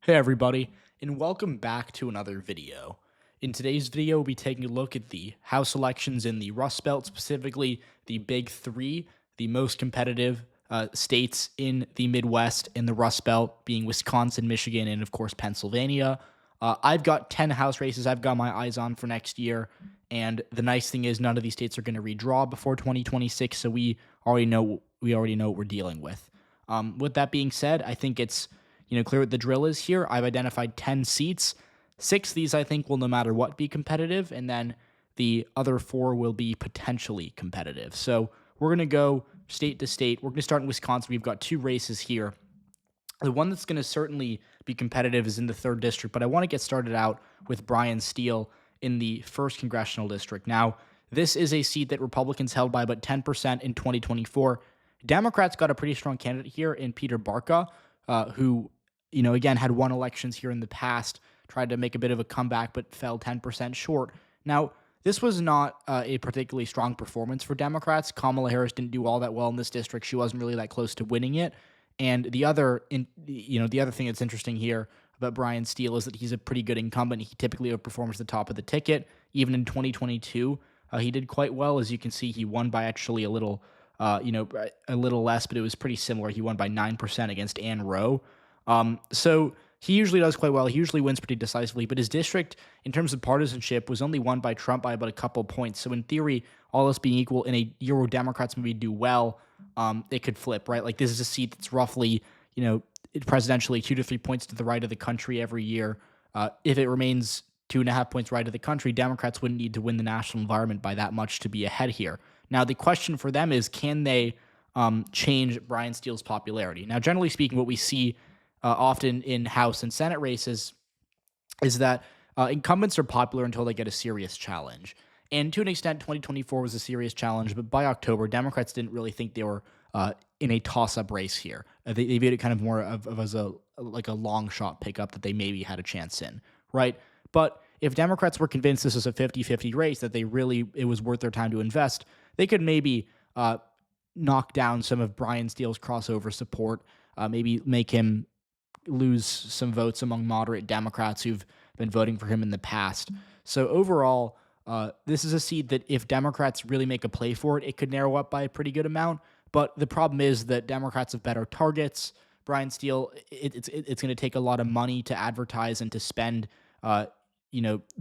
Hey everybody, and welcome back to another video. In today's video, we'll be taking a look at the House elections in the Rust Belt, specifically the Big Three, the most competitive states in the Midwest and the Rust Belt, being Wisconsin, Michigan, and of course Pennsylvania. I've got 10 House races I've got my eyes on for next year, and the nice thing is none of these states are going to redraw before 2026, so we already know what we're dealing with. With that being said, I think it's clear what the drill is here. I've identified 10 seats. 6 of these, I think, will no matter what be competitive, and then the other 4 will be potentially competitive. So we're going to go state to state. We're going to start in Wisconsin. We've got 2 races here. The one that's going to certainly be competitive is in the 3rd district, but I want to get started out with Brian Steele in the 1st congressional district. Now, this is a seat that Republicans held by about 10% in 2024. Democrats got a pretty strong candidate here in Peter Barca, who again, had won elections here in the past, tried to make a bit of a comeback, but fell 10% short. Now, this was not a particularly strong performance for Democrats. Kamala Harris didn't do all that well in this district. She wasn't really that close to winning it. And the other thing that's interesting here about Brian Steele is that he's a pretty good incumbent. He typically outperforms the top of the ticket. Even in 2022, he did quite well. As you can see, he won by actually a little less, but it was pretty similar. He won by 9% against Ann Rowe. So he usually does quite well. He usually wins pretty decisively, but his district, in terms of partisanship, was only won by Trump by about a couple points. So in theory, all else being equal, in a year where Democrats maybe do well, it could flip, right? Like, this is a seat that's roughly, presidentially 2 to 3 points to the right of the country every year. If it remains 2.5 points right of the country, Democrats wouldn't need to win the national environment by that much to be ahead here. Now, the question for them is, can they change Brian Steele's popularity? Now, generally speaking, what we see often in House and Senate races is that incumbents are popular until they get a serious challenge. And to an extent, 2024 was a serious challenge, but by October, Democrats didn't really think they were in a toss-up race here. They viewed it kind of more of as a long shot pickup that they maybe had a chance in, right? But if Democrats were convinced this was a 50-50 race, that it was worth their time to invest, they could maybe knock down some of Brian Steele's crossover support, maybe make him lose some votes among moderate Democrats who've been voting for him in the past. So overall, this is a seat that if Democrats really make a play for it, it could narrow up by a pretty good amount. But the problem is that Democrats have better targets. Brian Steele, it's going to take a lot of money to advertise and to spend, to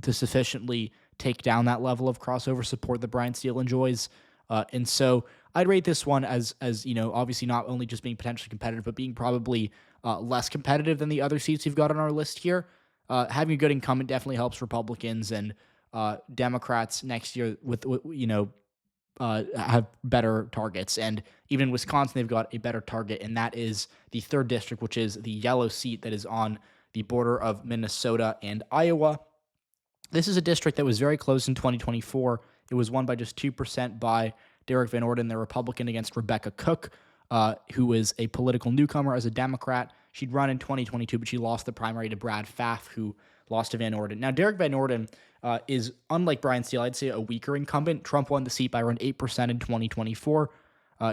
sufficiently take down that level of crossover support that Brian Steele enjoys. And so I'd rate this one as obviously not only just being potentially competitive, but being probably less competitive than the other seats you've got on our list here. Having a good incumbent definitely helps Republicans, and Democrats next year have better targets. And even in Wisconsin, they've got a better target, and that is the 3rd district, which is the yellow seat that is on the border of Minnesota and Iowa. This is a district that was very close in 2024. It was won by just 2% by Derek Van Orden, the Republican, against Rebecca Cook, who is a political newcomer as a Democrat. She'd run in 2022, but she lost the primary to Brad Pfaff, who lost to Van Orden. Now, Derek Van Orden is, unlike Brian Steele, I'd say a weaker incumbent. Trump won the seat by around 8% in 2024.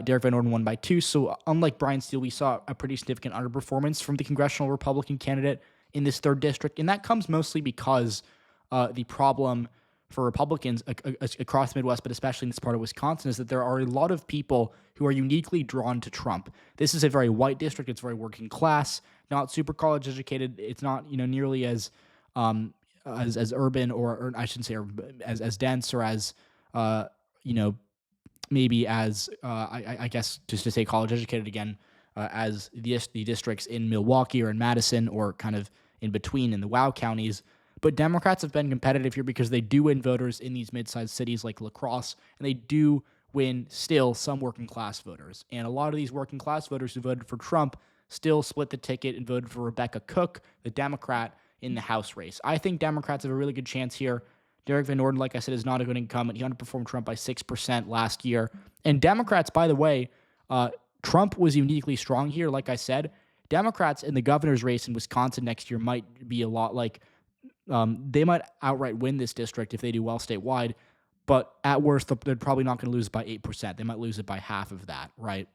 Derek Van Orden won by 2%. So unlike Brian Steele, we saw a pretty significant underperformance from the congressional Republican candidate in this 3rd district. And that comes mostly because the problem for Republicans across the Midwest, but especially in this part of Wisconsin, is that there are a lot of people who are uniquely drawn to Trump. This is a very white district. It's very working class, not super college educated. It's not nearly as urban, or I shouldn't say urban, as dense, or as maybe as I guess, just to say college educated again, as the districts in Milwaukee or in Madison, or kind of in between in the WOW counties. But Democrats have been competitive here because they do win voters in these mid-sized cities like La Crosse, and they do win still some working class voters. And a lot of these working class voters who voted for Trump still split the ticket and voted for Rebecca Cook, the Democrat, in the House race. I think Democrats have a really good chance here. Derek Van Orden, like I said, is not a good incumbent. He underperformed Trump by 6% last year. And Democrats, by the way, Trump was uniquely strong here. Like I said, Democrats in the governor's race in Wisconsin next year might be a lot like they might outright win this district if they do well statewide, but at worst, they're probably not going to lose by 8%. They might lose it by half of that, right?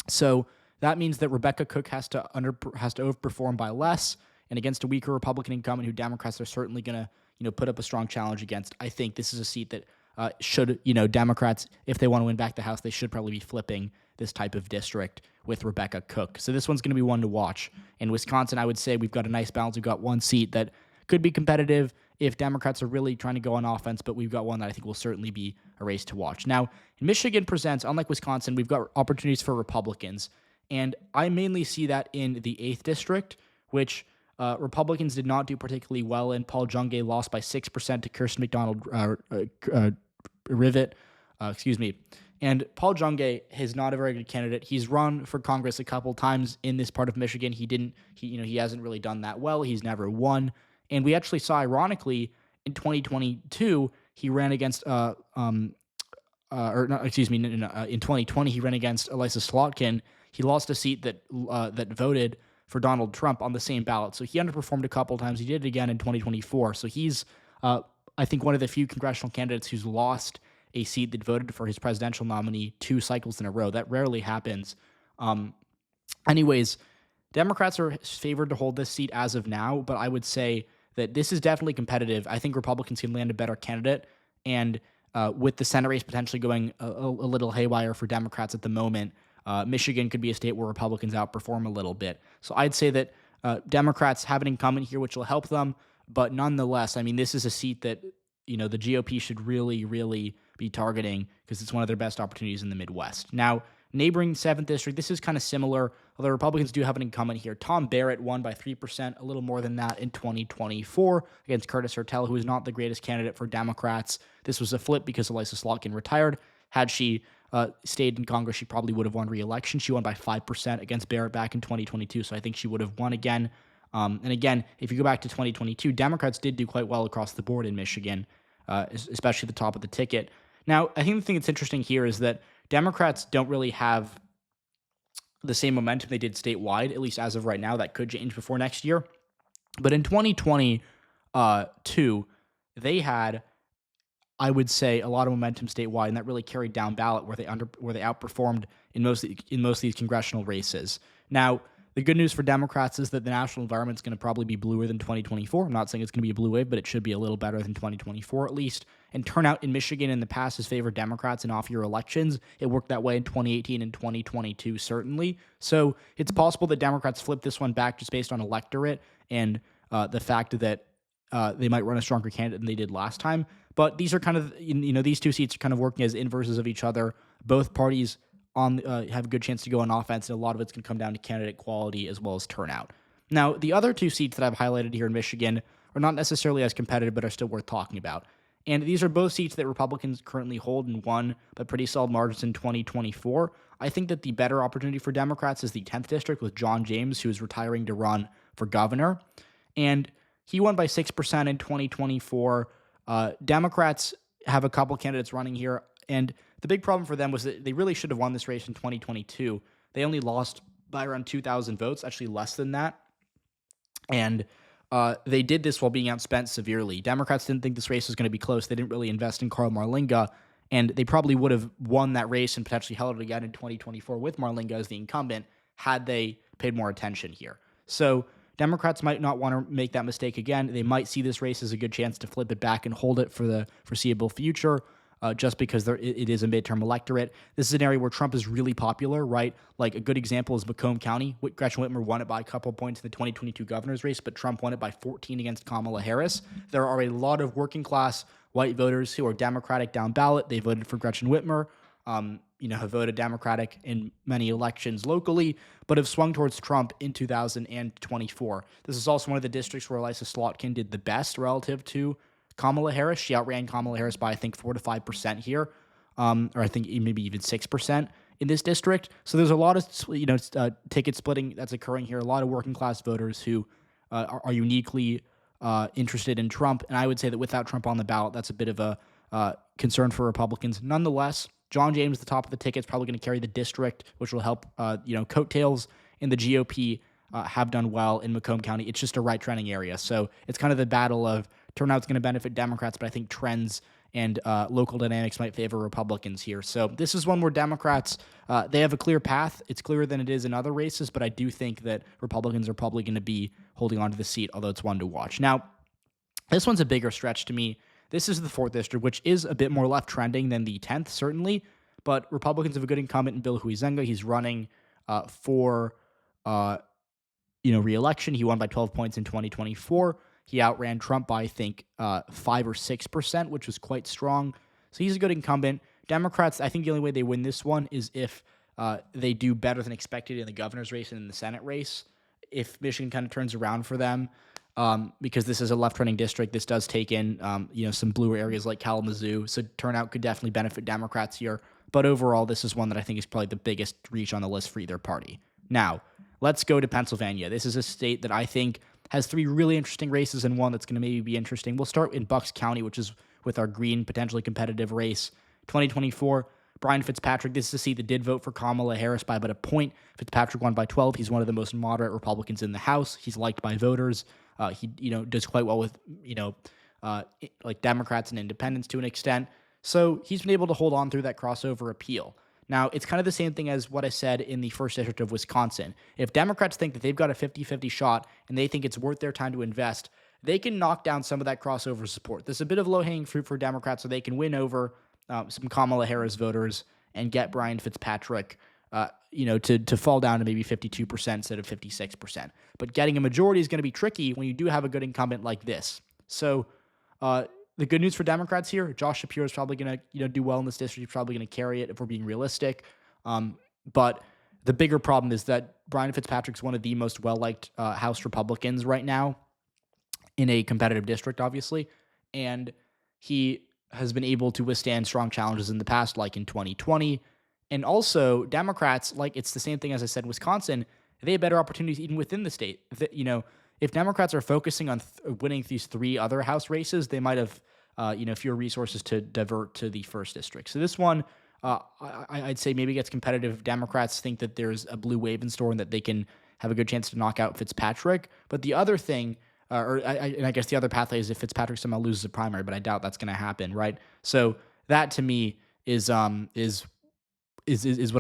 So that means that Rebecca Cook has to overperform by less, and against a weaker Republican incumbent who Democrats are certainly going to, put up a strong challenge against. I think this is a seat that should, Democrats, if they want to win back the House, they should probably be flipping this type of district with Rebecca Cook. So this one's going to be one to watch. In Wisconsin, I would say we've got a nice balance. We've got one seat that could be competitive if Democrats are really trying to go on offense, but we've got one that I think will certainly be a race to watch. Now, Michigan presents, unlike Wisconsin, we've got opportunities for Republicans, and I mainly see that in the 8th district, which Republicans did not do particularly well in. Paul Jungay lost by 6% to Kirsten McDonald Rivet, And Paul Jungay is not a very good candidate. He's run for Congress a couple times in this part of Michigan. He hasn't really done that well. He's never won. And we actually saw, ironically, in 2022, he ran against, in 2020, he ran against Elisa Slotkin. He lost a seat that voted for Donald Trump on the same ballot. So he underperformed a couple times. He did it again in 2024. So he's, I think, one of the few congressional candidates who's lost a seat that voted for his presidential nominee 2 cycles in a row. That rarely happens. Anyways, Democrats are favored to hold this seat as of now, but I would say that this is definitely competitive. I think Republicans can land a better candidate, and with the Senate race potentially going a little haywire for Democrats at the moment, Michigan could be a state where Republicans outperform a little bit. So I'd say that Democrats have an incumbent here, which will help them, but nonetheless, I mean, this is a seat that the GOP should really, really be targeting because it's one of their best opportunities in the Midwest. Now, neighboring 7th district, this is kind of similar, although Republicans do have an incumbent here. Tom Barrett won by 3%, a little more than that in 2024 against Curtis Hertel, who is not the greatest candidate for Democrats. This was a flip because Elisa Slotkin retired. Had she stayed in Congress, she probably would have won re-election. She won by 5% against Barrett back in 2022, so I think she would have won again. And again, if you go back to 2022, Democrats did do quite well across the board in Michigan, especially at the top of the ticket. Now, I think the thing that's interesting here is that Democrats don't really have the same momentum they did statewide, at least as of right now. That could change before next year. But in 2022, they had, I would say, a lot of momentum statewide, and that really carried down ballot where they outperformed in most of these congressional races. Now, the good news for Democrats is that the national environment is going to probably be bluer than 2024. I'm not saying it's going to be a blue wave, but it should be a little better than 2024 at least. And turnout in Michigan in the past has favored Democrats in off-year elections. It worked that way in 2018 and 2022, certainly. So it's possible that Democrats flip this one back just based on electorate and the fact that they might run a stronger candidate than they did last time. But these are kind of, these two seats are kind of working as inverses of each other. Both parties have a good chance to go on offense, and a lot of it's going to come down to candidate quality as well as turnout. Now, the other 2 seats that I've highlighted here in Michigan are not necessarily as competitive, but are still worth talking about. And these are both seats that Republicans currently hold and won by pretty solid margins in 2024. I think that the better opportunity for Democrats is the 10th district with John James, who is retiring to run for governor. And he won by 6% in 2024. Democrats have a couple candidates running here, and the big problem for them was that they really should have won this race in 2022. They only lost by around 2,000 votes, actually less than that. And they did this while being outspent severely. Democrats didn't think this race was going to be close. They didn't really invest in Carl Marlinga, and they probably would have won that race and potentially held it again in 2024 with Marlinga as the incumbent had they paid more attention here. So Democrats might not want to make that mistake again. They might see this race as a good chance to flip it back and hold it for the foreseeable future. Just because it is a midterm electorate. This is an area where Trump is really popular, right? Like a good example is Macomb County. Gretchen Whitmer won it by a couple points in the 2022 governor's race, but Trump won it by 14 against Kamala Harris. There are a lot of working class white voters who are Democratic down ballot. They voted for Gretchen Whitmer, have voted Democratic in many elections locally, but have swung towards Trump in 2024. This is also one of the districts where Elisa Slotkin did the best relative to Kamala Harris. She outran Kamala Harris by, I think, 4 to 5% here, or I think maybe even 6% in this district. So there's a lot of, ticket splitting that's occurring here. A lot of working class voters who are uniquely interested in Trump. And I would say that without Trump on the ballot, that's a bit of a concern for Republicans. Nonetheless, John James, the top of the ticket, is probably going to carry the district, which will help, coattails in the GOP have done well in Macomb County. It's just a right trending area. So it's kind of the battle of turnout's going to benefit Democrats, but I think trends and local dynamics might favor Republicans here. So this is one where Democrats, they have a clear path. It's clearer than it is in other races, but I do think that Republicans are probably going to be holding on to the seat, although it's one to watch. Now, this one's a bigger stretch to me. This is the 4th district, which is a bit more left trending than the 10th, certainly, but Republicans have a good incumbent in Bill Huizenga. He's running for re-election. He won by 12 points in 2024. He outran Trump by, I think, 5 or 6%, which was quite strong. So he's a good incumbent. Democrats, I think the only way they win this one is if they do better than expected in the governor's race and in the Senate race. If Michigan kind of turns around for them, because this is a left-running district, this does take in, some bluer areas like Kalamazoo. So turnout could definitely benefit Democrats here. But overall, this is one that I think is probably the biggest reach on the list for either party. Now, let's go to Pennsylvania. This is a state that I think has 3 really interesting races and one that's going to maybe be interesting. We'll start in Bucks County, which is with our green, potentially competitive race. 2024, Brian Fitzpatrick. This is a seat that did vote for Kamala Harris by about a point. Fitzpatrick won by 12. He's one of the most moderate Republicans in the House. He's liked by voters. He does quite well with like Democrats and independents to an extent. So he's been able to hold on through that crossover appeal. Now, it's kind of the same thing as what I said in the 1st district of Wisconsin. If Democrats think that they've got a 50-50 shot and they think it's worth their time to invest, they can knock down some of that crossover support. There's a bit of low-hanging fruit for Democrats so they can win over some Kamala Harris voters and get Brian Fitzpatrick to fall down to maybe 52% instead of 56%. But getting a majority is going to be tricky when you do have a good incumbent like this. So the good news for Democrats here, Josh Shapiro is probably going to do well in this district. He's probably going to carry it if we're being realistic. But the bigger problem is that Brian Fitzpatrick's one of the most well-liked House Republicans right now in a competitive district, obviously. And he has been able to withstand strong challenges in the past, like in 2020. And also, Democrats, like it's the same thing as I said in Wisconsin, they have better opportunities even within the state. If Democrats are focusing on winning these 3 other House races, they might have fewer resources to divert to the 1st district. So this one, I'd say maybe gets competitive if Democrats think that there's a blue wave in store and that they can have a good chance to knock out Fitzpatrick. But the other thing, I guess the other pathway is if Fitzpatrick somehow loses a primary, but I doubt that's going to happen, right? So that to me is what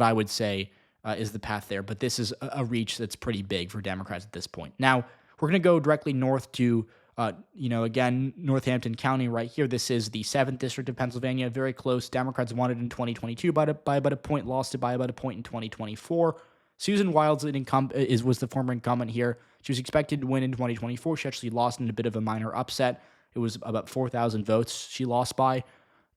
I would say is the path there. But this is a reach that's pretty big for Democrats at this point. Now, we're going to go directly north to, again, Northampton County right here. This is the 7th district of Pennsylvania, very close. Democrats won it in 2022 by about a point, lost it by about a point in 2024. Susan Wiles was the former incumbent here. She was expected to win in 2024. She actually lost in a bit of a minor upset. It was about 4,000 votes she lost by.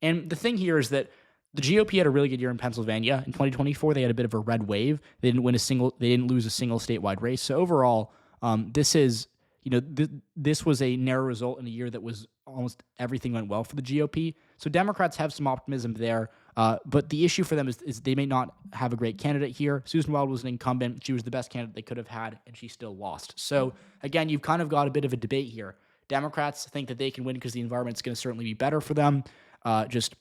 And the thing here is that the GOP had a really good year in Pennsylvania. In 2024, they had a bit of a red wave. They didn't lose a single statewide race. So overall, this was a narrow result in a year that was almost everything went well for the GOP. So Democrats have some optimism there. But the issue for them is they may not have a great candidate here. Susan Wild was an incumbent. She was the best candidate they could have had, and she still lost. So again, you've kind of got a bit of a debate here. Democrats think that they can win because the environment's going to certainly be better for them, just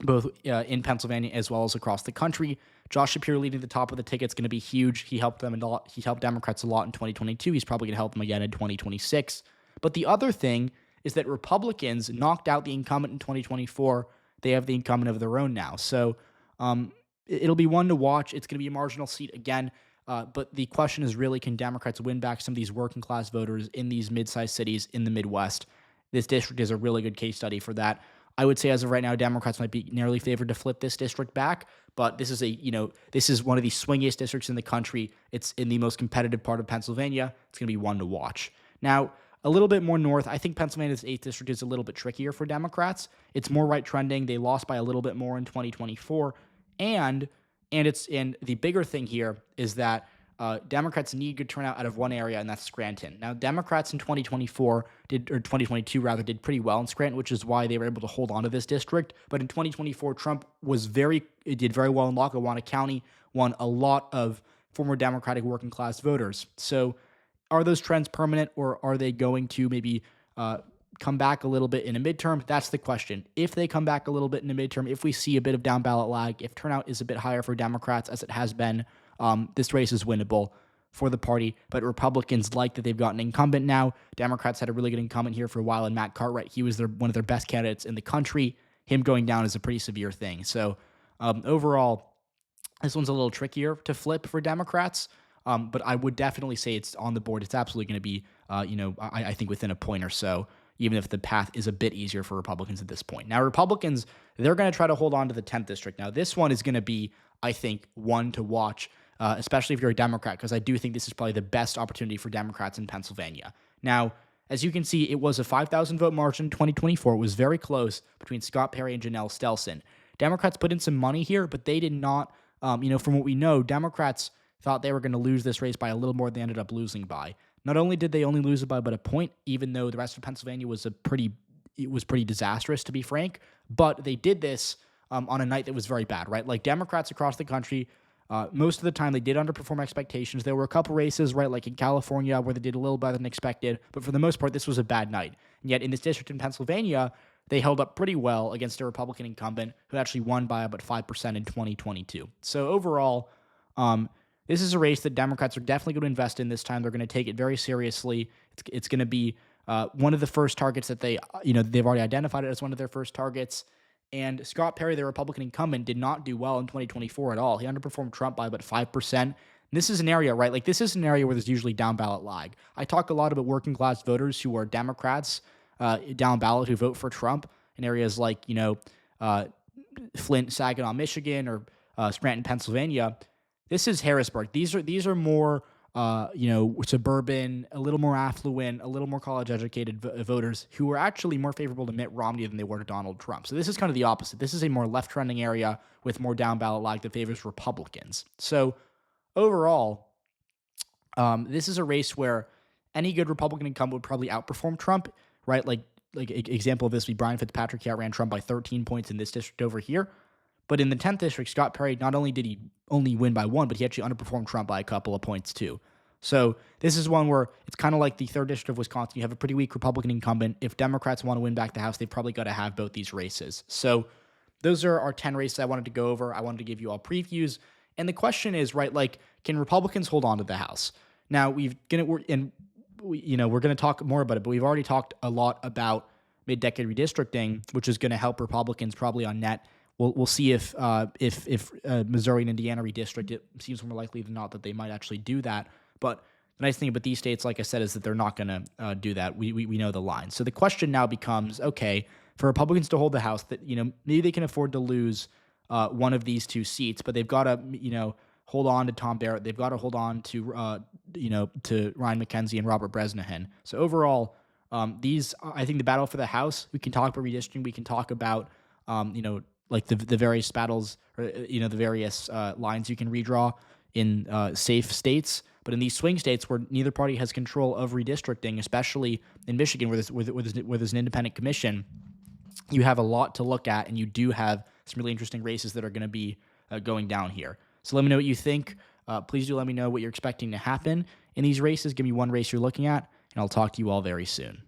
both in Pennsylvania as well as across the country. Josh Shapiro leading the top of the ticket is going to be huge. He helped them a lot. He helped Democrats a lot in 2022. He's probably going to help them again in 2026. But the other thing is that Republicans knocked out the incumbent in 2024. They have the incumbent of their own now. So it'll be one to watch. It's going to be a marginal seat again. But the question is really, can Democrats win back some of these working class voters in these mid-sized cities in the Midwest? This district is a really good case study for that. I would say as of right now, Democrats might be narrowly favored to flip this district back, but this is one of the swingiest districts in the country. It's in the most competitive part of Pennsylvania. It's going to be one to watch. Now, a little bit more north, I think Pennsylvania's 8th district is a little bit trickier for Democrats. It's more right trending. They lost by a little bit more in 2024, and the bigger thing here is that Democrats need good turnout out of one area, and that's Scranton. Now, Democrats in 2022 did pretty well in Scranton, which is why they were able to hold on to this district. But in 2024, Trump did very well in Lackawanna County, won a lot of former Democratic working class voters. So are those trends permanent, or are they going to maybe come back a little bit in a midterm? That's the question. If they come back a little bit in a midterm, if we see a bit of down ballot lag, if turnout is a bit higher for Democrats as it has been, this race is winnable for the party, but Republicans like that they've got an incumbent now. Democrats had a really good incumbent here for a while, and Matt Cartwright, he was one of their best candidates in the country. Him going down is a pretty severe thing. So overall, this one's a little trickier to flip for Democrats, but I would definitely say it's on the board. It's absolutely going to be, I think within a point or so, even if the path is a bit easier for Republicans at this point. Now, Republicans, they're going to try to hold on to the 10th district. Now, this one is going to be, I think, one to watch, especially if you're a Democrat, because I do think this is probably the best opportunity for Democrats in Pennsylvania. Now, as you can see, it was a 5,000 vote margin in 2024. It was very close between Scott Perry and Janelle Stelson. Democrats put in some money here, but they did not, from what we know, Democrats thought they were going to lose this race by a little more than they ended up losing by. Not only did they only lose it by about a point, even though the rest of Pennsylvania was pretty disastrous, to be frank, but they did this on a night that was very bad, right? Like Democrats across the country, most of the time they did underperform expectations. There were a couple races, right, like in California where they did a little better than expected, but for the most part, this was a bad night. And yet in this district in Pennsylvania, they held up pretty well against a Republican incumbent who actually won by about 5% in 2022. So overall, this is a race that Democrats are definitely going to invest in this time. They're going to take it very seriously. It's going to be one of the first targets that they've already identified it as one of their first targets. And Scott Perry, the Republican incumbent, did not do well in 2024 at all. He underperformed Trump by about 5%. And this is an area, right? Like this is an area where there's usually down ballot lag. I talk a lot about working class voters who are Democrats down ballot who vote for Trump in areas like, Flint, Saginaw, Michigan, or Scranton, Pennsylvania. This is Harrisburg. These are more, suburban, a little more affluent, a little more college-educated voters who are actually more favorable to Mitt Romney than they were to Donald Trump. So this is kind of the opposite. This is a more left-trending area with more down-ballot lag that favors Republicans. So overall, this is a race where any good Republican incumbent would probably outperform Trump, right? Like example of this would be Brian Fitzpatrick. He outran Trump by 13 points in this district over here. But in the 10th district, Scott Perry, not only did he only win by 1, but he actually underperformed Trump by a couple of points too. So this is one where it's kind of like the 3rd district of Wisconsin. You have a pretty weak Republican incumbent. If Democrats want to win back the House, they've probably got to have both these races. So those are our 10 races I wanted to go over. I wanted to give you all previews. And the question is, right, like, can Republicans hold on to the House? Now, we're going to talk more about it, but we've already talked a lot about mid-decade redistricting, which is going to help Republicans probably on net. We'll see if Missouri and Indiana redistrict. It seems more likely than not that they might actually do that. But the nice thing about these states, like I said, is that they're not going to do that. We know the line. So the question now becomes, okay, for Republicans to hold the House, that maybe they can afford to lose one of these 2 seats, but they've got to hold on to Tom Barrett. They've got to hold on to to Ryan McKenzie and Robert Bresnahan. So overall, I think the battle for the House. We can talk about redistricting. We can talk about like the various battles, or the various lines you can redraw in safe states. But in these swing states where neither party has control of redistricting, especially in Michigan where there's an independent commission, you have a lot to look at, and you do have some really interesting races that are going to be going down here. So let me know what you think. Please do let me know what you're expecting to happen in these races. Give me one race you're looking at, and I'll talk to you all very soon.